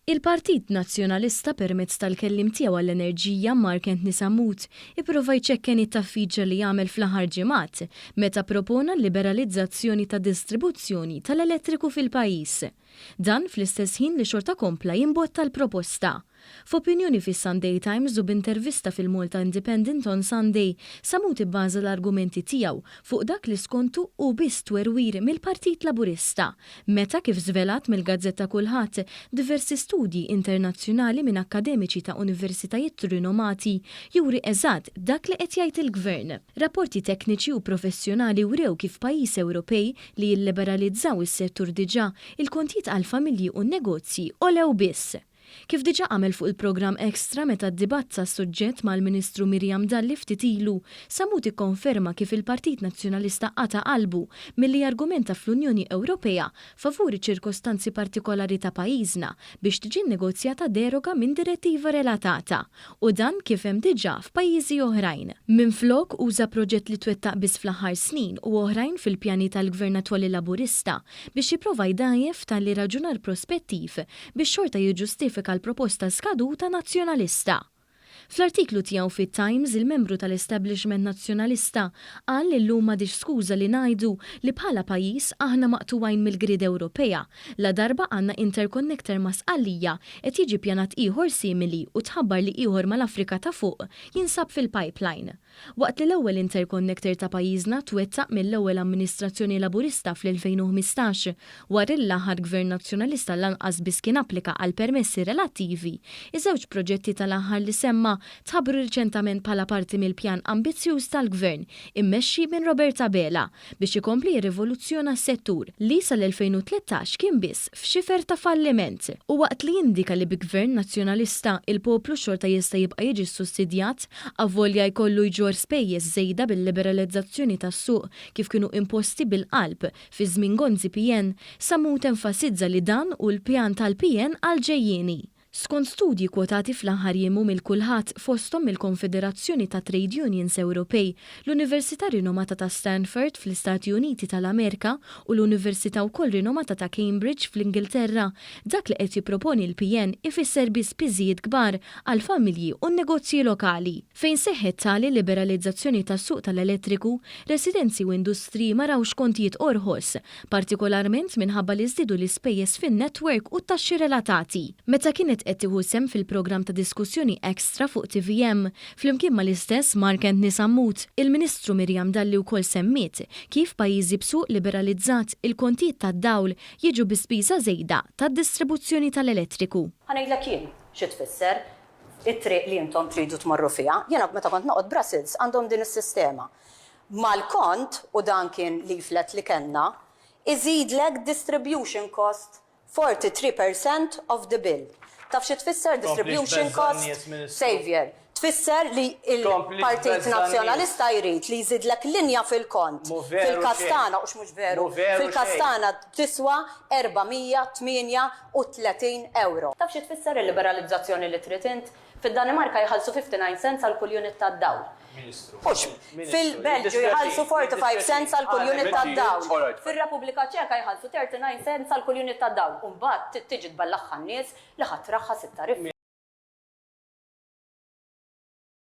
Il-Partit Nazzjonalista permezz tal-kellim tiegħu għall-Enerġija Mark Anthony Samut ipprova jċekken it-taffiġġa li jagħmel fl-aħħar ġimgħat meta propona l-liberalizzazzjoni ta' distribuzzjoni tal-elettriku fil-pajjiż. Dan fl-istess ħin li xorta kompla jimbotta l-proposta. F'opinjoni fis-Sunday Times u b'intervista fil-Malta Independent on Sunday, Samut ibbaża l-argumenti tiegħu fuq dak li skontu u biss twerwir mill-Partit Laburista, meta kif żvelat mill-Gazzetta Kulħadd diversi studji internazzjonali minn akademiċi ta' universitajiet rinomati juri eżatt dak li qed jgħid il-Gvern. Rapporti tekniċi u professjonali wrew kif pajjiż Ewropej li jilliberalizzaw is-settur diġà il-kontijiet għall-familji u n-negozji olew biss. Kif diġà għamel fuq il-programm Extra meta ddibatta s-suġġett mal-Ministru Miriam Dalli ftit ilu, Samut ikkonferma kif il-Partit Nazzjonalista qata' qalbu milli argumenta fl-Unjoni Ewropea favuri ċirkostanzi partikolari ta' pajjiżna biex tiġi nnegozjata deroga minn direttiva relatata u dan kif hemm diġà f'pajjiżi oħrajn. Minflok uża proġett li twettaq biss fl-aħħar snin u oħrajn fil-pjani tal-Gvern attwali Laburista biex jipprova jdajjef tal-li raġunar prospettiv biex xorta jiġġustifika l-proposta skaduta nazzjonalista. Fl-artiklu tiegħu fit-Times, il-membru tal-establishment nazzjonalista qal li llum m'għadix skuża li ngħidu li bħala pajjiż aħna maqtuwajn mill-grid Ewropea, la darba għandna interconnector ma' Sqallija qed jiġi pjanat ieħor simili u tħabbar li ieħor mal-Afrika ta' fuq jinsab fil-pipeline. Waqt li l-ewwel interconnector ta' pajjiżna twettaq mill-ewwel amministrazzjoni Laburista fl-2015 wara l-aħħar Gvern Nazzjonalista lanqas biss kien applika għal permessi relattivi, iż-żewġ proġetti tal-aħħar li semma tħabbru riċentament bħala parti mill-pjan ambizzjuż tal-Gvern immexxi minn Roberta Bela biex ikompli jirrivoluzzjona s-settur li sal-2013 kien biss f'xifer ta' falliment. U waqt li jindika li bi Gvern Nazzjonalista il-poplu xorta jista' jibqa' jiġi sussidjat avvolja jkollu jġor spejjeż żejda bil-liberalizzazzjoni tas-suq kif kienu imposti bil-qalb fi żmien Gonzi PN, Samut enfasizza li dan u l-pjan tal-PN għal ġejjieni. Skont studji kwotati fl-aħħar jiem mill-kulħadd fosthom mill-Konfederazzjoni ta' Trade Unions Ewropej, l-Università rinomata ta' Stanford fl-Istati Uniti tal-Amerika u l-Università wkoll rinomata ta' Cambridge fl-Ingilterra, dak li qed jipproponi l-PN ifisser biss piżijiet kbar għal familji u negozji lokali. Fejn seħħet tali liberalizzazzjoni tas-suq tal-elettriku, residenzi u industriji ma rawx kontijiet orħos, partikolarment minħabba li żdiedu l-ispejjeż fin-netwerk u t-taxxi relatati. Meta kienet qed tieħu sehem fil-programm ta' diskussjoni Extra fuq TVM, flimkien mal-istess Mark Anthony Samut, il-Ministru Miriam Dalli wkoll semmiet kif pajjiżi b'suq liberalizzat il-kontijiet tad-dawl jiġu bi spiża żejda tad-distribuzzjoni tal-elettriku. Ħanejdlek jien xi tfisser it-triq li intom tridu tmorru fiha. Jiena meta kont noqgħod Brussels għandhom din is-sistema. Mal-kont u dan kien leaflet li kellna, iżidlek distribution cost 43% of the bill. Taf xi tfisser distribution cost savior. Tfisser li il-Partit Nazzjonalista jrid li jżidlek linja fil-kont. Fil-Kastana, u mhux veru, fil-Kastana tiswa 438 euro. Taf xi tfisser il-liberalizzazzjoni li trid int? Fid-Danimarka jħallsu 59 cents għal kull unit tad-dawl. Fil-Belġju jħallsu 45 cents għal kull unit tad-dawl. Fir-Repubblika Ċeka jħallsu 39 cents għal kull unit tad-dawl. U mbagħad tiġi tballaħħa n-nies li ħadd traħħas it-tariffi.